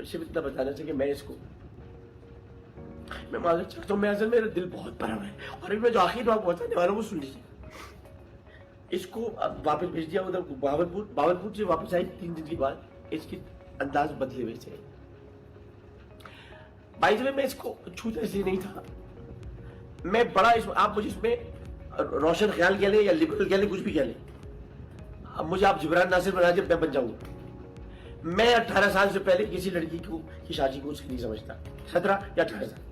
सिर्फ इतना बताना चाहिए कि मैं मालूम चाहता हूँ, मैं असल मेरा दिल बहुत भरा हुआ है, और मैं जो आखिर बात बताने वाला हूँ वो सुन लीजिए। इसको अब वापस भेज दिया उधर बावलपुर से वापस आई 3 दिन के बाद, इसकी अंदाज बदले हुए थे। बाई द वे मैं इसको छूता इसलिए नहीं था, मैं बड़ा आप मुझे इसमें रोशन ख्याल कह लें या लिबरल कह लें, कुछ भी कह लें, अब मुझे आप जिब्रान नासिर बना के मैं बन जाऊंगा। मैं 18 साल से पहले किसी लड़की की शादी को नहीं समझता, 17 या 18 साल।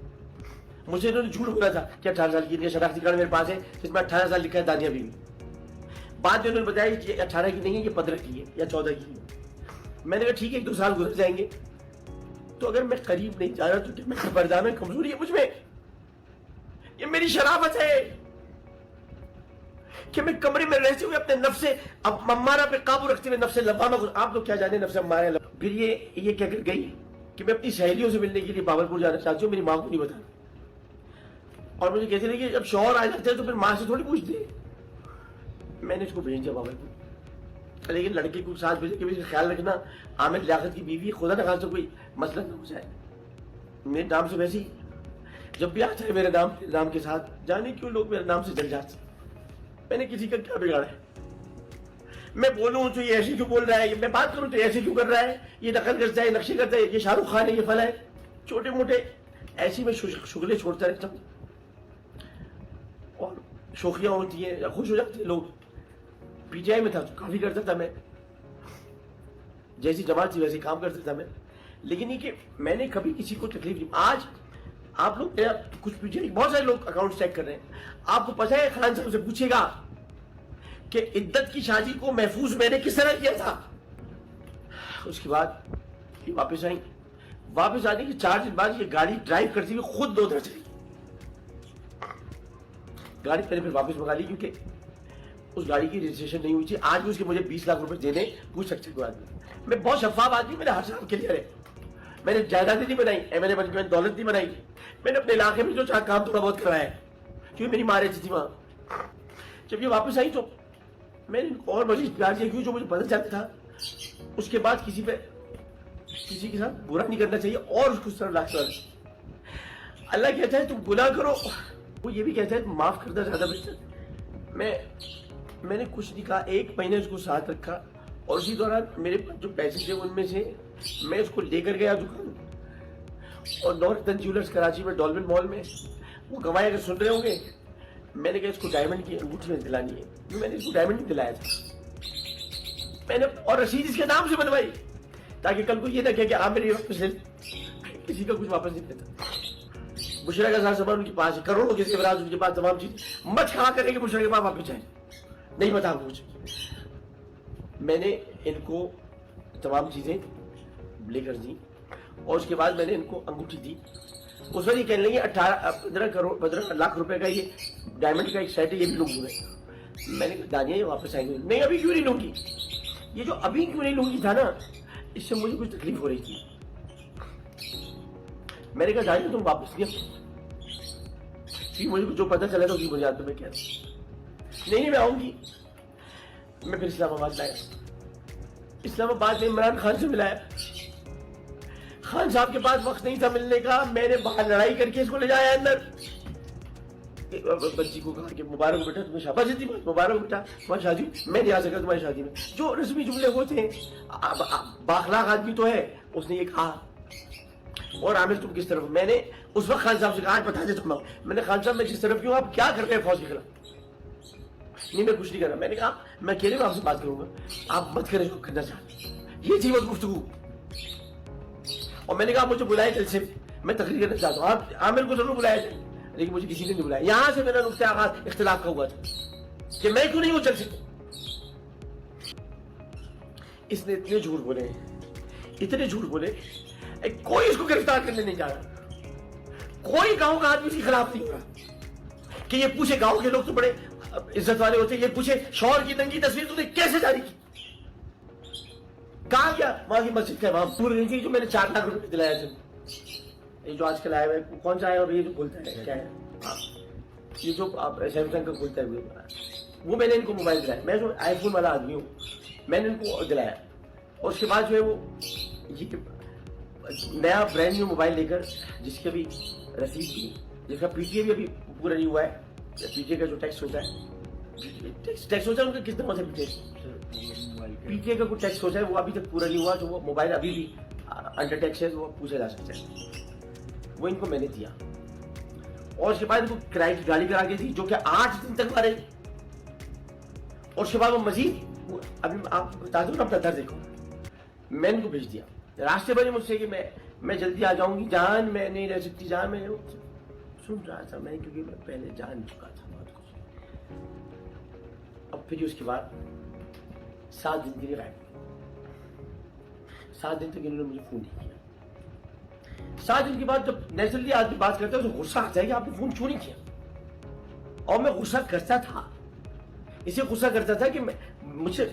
मुझे इन्होंने झूठ बोला था कि 18 साल की शनाख्ती कार्ड मेरे पास है जिसमें 18 साल लिखा है दानिया बीवी। बाद में उन्होंने बताया कि 18 की नहीं है, ये 15 की है या 14 की है। मैंने कहा ठीक है, 1-2 साल गुजर जाएंगे, तो अगर मैं करीब नहीं जा रहा तो क्या मैं पर्दा में कमजोरी है मुझमें? ये मेरी शराफत है कि मैं कमरे में रहते हुए अपने नफ्स से अब अम्मारा पे काबू रखते हुए नफ्स लवामा को, आप लोग क्या जाने नफ्स अम्मारा। फिर ये क्या कर गई कि मैं अपनी सहेलियों से मिलने के लिए बाबरपुर जाना चाहती हूँ, मेरी माँ को नहीं बताना। और मुझे कहते रहे कि जब शौहर आ जाते हैं तो फिर माँ से थोड़ी पूछते। मैंने इसको भेज दिया बाबरपुर, लेकिन लड़के को साथ भेजे कि भी ख्याल रखना आमिर लियाकत की बीवी, खुदा न खासा कोई मसला ना हो जाए। मेरे नाम से वैसे ही जब भी आता है मेरे नाम के साथ, जाने क्यों लोग मेरे नाम से जल जाते। मैंने किसी का क्या बिगाड़ा है? मैं बोलूं तो ये ऐसे क्यों बोल रहा है, मैं बात करूं तो ऐसे क्यों कर रहा है, ये नकल करता है, नक्शे करता है, ये शाहरुख खान है, ये फला है, छोटे मोटे ऐसी में शुगले छोड़ता रहता हूं। और शोखियां होती है या खुश हो जाते हैं लोग। पीटीआई में था तो काफी करता था मैं, जैसी जमात थी वैसे काम करता था मैं, लेकिन ये कि मैंने कभी किसी को तकलीफ नहीं। आज आप लोग कुछ पीटीआई बहुत सारे लोग अकाउंट चेक कर रहे हैं, आपको पता है खान साहब से पूछेगा कि इद्दत की शादी को महफूज मैंने किस तरह किया था। उसके बाद ये वापस आने के 4 दिन बाद ये गाड़ी ड्राइव करती हुई खुद 2 दर चली। गाड़ी मैंने फिर वापस मंगा ली क्योंकि उस गाड़ी की रजिस्ट्रेशन नहीं हुई थी। आज भी उसके मुझे 20 लाख रुपए देने पूछ सकते कोई आदमी। मैं बहुत शफाफ आदमी, मैंने हर साल क्लियर है, मैंने जायदादें नहीं बनाई, एमएलए बन के मैंने दौलत नहीं बनाई, मैंने अपने इलाके में जो चाह काम थोड़ा बहुत कराया है क्योंकि मेरी माँ रहती थी वहां। जब ये वापस आई तो मैंने इनको और मजीद प्यार किया क्योंकि जो मुझे पता चलता था उसके बाद किसी के साथ बुरा नहीं करना चाहिए और उसको तरफ लाख। अल्लाह कहता है तुम गुनाह करो, वो ये भी कहता है माफ करना ज्यादा बेहतर। मैंने कुछ नहीं कहा, 1 महीने उसको साथ रखा और उसी दौरान मेरे पास जो पैसे थे उनमें से मैं उसको लेकर गया दुकान, और नॉर्थन ज्वेलर्स कराची में डॉल्फिन मॉल में, वो गवाह अगर सुन रहे होंगे, मैंने कहा इसको डायमंड की अंगूठी में दिलानी है। मैंने इसको डायमंड दिलाया था मैंने, और रसीद इसके नाम से बनवाई ताकि कल को ये ना कहे कि आप मेरी वापस किसी का कुछ वापस नहीं देता। बुशरा का सारा सामान उनके पास है, करोड़ों के जेवरात उनके पास, तमाम चीज मत खा करेंगे बुशरा के पास वापस जाए, नहीं बता कुछ। मैंने इनको तमाम चीजें लेकर दी और उसके बाद मैंने इनको अंगूठी दी। उस वक्त ये कहने लगे 15 लाख रुपए का ये डायमंड का एक सेट है, ये भी लूंगी। मैंने कहा दानिया ये वापस आएंगे, नहीं अभी क्यों नहीं लूंगी, ये जो अभी क्यों नहीं लूंगी था ना, इससे मुझे कुछ तकलीफ हो रही थी। मैंने कहा दानिया तुम वापस दिया, मुझे जो पता चला था उसकी बुनियाद में क्या, नहीं मैं आऊंगी। मैं फिर इस्लामाबाद लाया, इस्लामाबाद में इमरान खान से मिलाया। खान साहब के पास वक्त नहीं था मिलने का, मैंने बाहर लड़ाई करके इसको ले जाया अंदर। बच्ची को कहा कि मुबारक बेटा तुम्हें शाबाशी दी, मुबारक बेटा तुम्हारी शादी, मैं नहीं आ सका तुम्हारी शादी में। जो रस्मी जुमले होते हैं, बाखलाक आदमी तो है, उसने ये कहा। और आमिर तुम किस तरफ? मैंने उस वक्त खान साहब से कहा आज बता दे तुम, मैंने खान साहब मैं किस तरफ क्यों, आप क्या कर रहे हैं फौज के खिलाफ? नहीं मैं कुछ नहीं कर रहा। मैंने कहा मैं अकेले में आपसे बात करूंगा, आप मत करें जो करना चाहते, ये थी वो गुफ्तगू। और मैंने कहा मुझे बुलाए कल से, मैं तकरीर करना चाहता हूँ, आप आमिर को जरूर बुलाया जाए, लेकिन मुझे किसी ने नहीं बुलाया। यहां से मेरा नुक्ता आगाज इख्तिलाफ का हुआ था कि मैं क्यों नहीं वो चल सकता। इसने इतने झूठ बोले, इतने झूठ बोले, कोई इसको गिरफ्तार करने नहीं जा रहा, कोई गांव का आदमी इसके खिलाफ नहीं हो रहा कि ये पूछे, गांव के लोग तो बड़े इज्जत वाले होते, ये पूछे शौहर की नंगी तस्वीर तूने कैसे जारी की, कहा गया वहां की मस्जिद का इमाम पूरी नहीं, जो मैंने 4 लाख रुपए दिलाया थे। ये जो आजकल आया हुआ कौन सा आया, और ये जो बोलता है क्या है, ये जो सैमसंग का बोलता है वो मैंने इनको मोबाइल दिलाया। मैं जो आईफोन वाला आदमी हूँ, मैंने इनको दिलाया। और उसके बाद जो है वो ये नया ब्रांड न्यू मोबाइल लेकर जिसकी अभी रसीद भी, जिसका पीटीए भी अभी पूरा नहीं हुआ है, पीटीए का जो टैक्स होता है, टैक्स होता है उनका किस तरह से पीटीए का कुछ टैक्स होता है वो अभी तक पूरा नहीं हुआ, तो वो मोबाइल अभी भी अंडर टैक्स है, वो पूछा जा सकता है। वो इनको मैंने दिया और उसके बाद इनको किराए की गाड़ी करा के दी जो कि 8 दिन तक रही, और उसके बाद वो मजीद, अभी आप बता दो ना अपना दर्द देखो, मैंने इनको भेज दिया रास्ते पर मुझसे कि मैं जल्दी आ जाऊंगी जान, मैं नहीं रह सकती जान, मैं सुन रहा था मैं, क्योंकि मैं पहले जान चुका था बहुत कुछ। अब फिर उसके बाद 7 दिन के लिए गायब, 7 दिन तक इन्होंने मुझे फोन नहीं किया। 7 दिन के बाद जब नेचुरली आदमी बात करता है तो गुस्सा आता है कि आपने फोन क्यों नहीं किया, और मैं गुस्सा करता था, इसे गुस्सा करता था कि मुझसे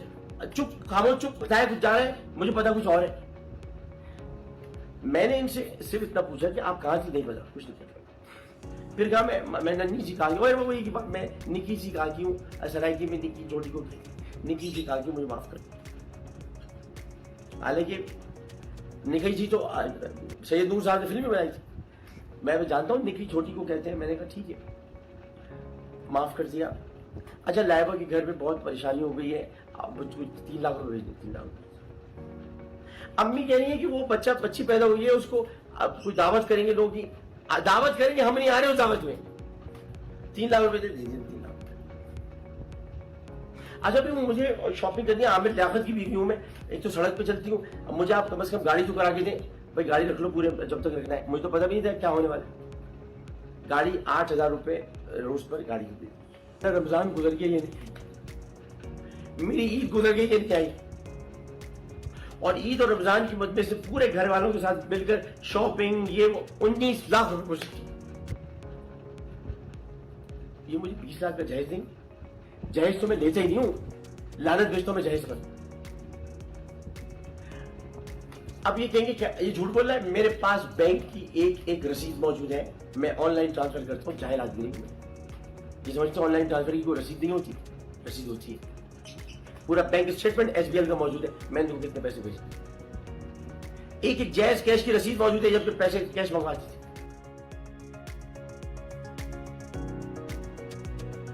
चुप खामोश चुप बताया कुछ जा रहा है, मुझे पता कुछ और है। मैंने इनसे सिर्फ इतना पूछा कि आप कहाँ थी, नहीं पता, कुछ नहीं पता। फिर कहा मैं नन्ही जी कहा, और वही की बात, मैं निकी जी कहा की हूँ, सराइकी में निकी जोड़ी को निकी जी कहा की मुझे माफ कर। हालांकि निकी जी तो सैयद नूर साहब ने फिल्म में बनाई थी, मैं जानता हूँ निकी छोटी को कहते हैं। मैंने कहा ठीक है, माफ कर दिया। अच्छा, लाइबा के घर में बहुत परेशानी हो गई है, आप 3 लाख रुपए भेज दें, 3 लाख। अम्मी कह रही है कि वो बच्ची पैदा हुई है, उसको अब कोई दावत करेंगे, लोग ही दावत करेंगे, हम नहीं आ रहे उस दावत में, 3 लाख रुपए दे दीजिए, 3 लाख। अच्छा, फिर मुझे शॉपिंग करनी है, आमिर लियाकत की बीवी हूँ मैं, एक तो सड़क पे चलती हूँ, अब मुझे आप कम से कम गाड़ी तो करा के दें, भाई गाड़ी रख लो पूरे जब तक रखना है, मुझे तो पता भी नहीं था क्या होने वाला। गाड़ी 8,000 रुपए रोज पर गाड़ी की, रमजान गुजर गया, ये नहीं, मेरी ईद गुजर गई, ये नहीं आई, और ईद और रमजान की मद में से पूरे घर वालों के साथ मिलकर शॉपिंग, ये वो 19 लाख रुपए मुझे, ये मुझे 20 लाख का जहेज देंगे। जहेज तो मैं लेता ही नहीं हूं, लानत भेजता हूं मैं जहेज पर। अब ये कहेंगे क्या ये झूठ बोल रहा है, मेरे पास बैंक की एक रसीद मौजूद है, मैं ऑनलाइन ट्रांसफर करता हूँ, जाहिल आदमी नहीं, ये समझते ऑनलाइन ट्रांसफर की कोई रसीद नहीं होती, रसीद होती है, पूरा बैंक स्टेटमेंट एसबीएल का मौजूद है, मैंने तुमको कितने पैसे भेजे, एक जैज कैश की रसीद मौजूद है जब पैसे कैश मंगवाती थी।